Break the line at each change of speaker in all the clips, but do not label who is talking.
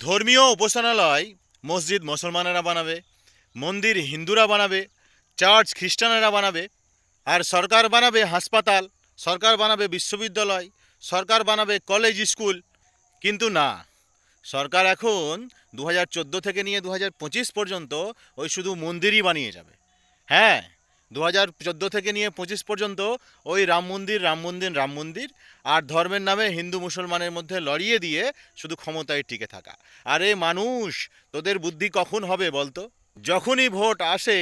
ধর্মীয় উপাসনালয় মসজিদ মুসলমানেরা বানাবে, মন্দির হিন্দুরা বানাবে, চার্চ খ্রিস্টানেরা বানাবে, আর সরকার বানাবে হাসপাতাল, সরকার বানাবে বিশ্ববিদ্যালয়, সরকার বানাবে কলেজ স্কুল। কিন্তু না, সরকার এখন 2014 থেকে নিয়ে 2025 পর্যন্ত ওই শুধু মন্দিরই বানিয়ে যাবে। হ্যাঁ, 2014 থেকে নিয়ে 25 পর্যন্ত ওই রাম মন্দির রাম মন্দির রাম মন্দির, আর ধর্মের নামে হিন্দু মুসলমানের মধ্যে লড়িয়ে দিয়ে শুধু ক্ষমতায় টিকে থাকা। আরে মানুষ, তোদের বুদ্ধি কখন হবে বলতো? যখনই ভোট আসে,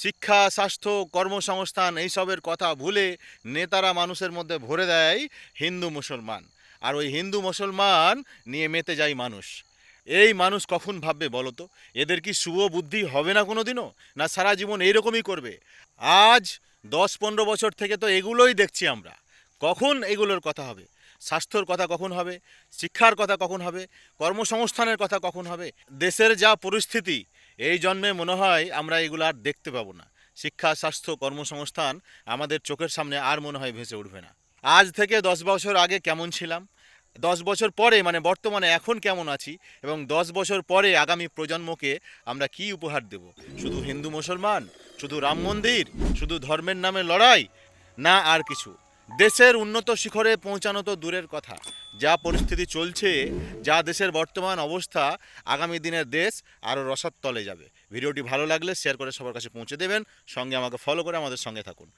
শিক্ষা, স্বাস্থ্য, কর্মসংস্থান এইসবের কথা ভুলে নেতারা মানুষের মধ্যে ভরে দেয় হিন্দু মুসলমান, আর ওই হিন্দু মুসলমান নিয়ে মেতে যায় মানুষ। এই মানুষ কখন ভাববে বলো তো? এদের কি শুভ বুদ্ধি হবে না কোনো দিনও? না সারা জীবন এইরকমই করবে? আজ 10-15 বছর থেকে তো এগুলোই দেখছি আমরা। কখন এগুলোর কথা হবে? স্বাস্থ্যর কথা কখন হবে? শিক্ষার কথা কখন হবে? কর্মসংস্থানের কথা কখন হবে? দেশের যা পরিস্থিতি, এই জন্মে মনে হয় আমরা এগুলো আর দেখতে পাবো না। শিক্ষা, স্বাস্থ্য, কর্মসংস্থান আমাদের চোখের সামনে আর মনে হয় ভেসে উঠবে না। আজ থেকে 10 বছর আগে কেমন ছিলাম, 10 বছর পরে মানে বর্তমানে এখন কেমন আছি, এবং 10 বছর পরে আগামী প্রজন্মকে আমরা কি উপহার দেব? শুধু হিন্দু মুসলমান, শুধু রাম মন্দির, শুধু ধর্মের নামে লড়াই, না আর কিছু? দেশের উন্নত শিখরে পৌঁছানো তো দূরের কথা, যা পরিস্থিতি চলছে, যা দেশের বর্তমান অবস্থা, আগামী দিনের দেশ আরও রসাতলে যাবে। ভিডিওটি ভালো লাগলে শেয়ার করে সবার কাছে পৌঁছে দেবেন, সঙ্গে আমাকে ফলো করে আমাদের সঙ্গে থাকুন।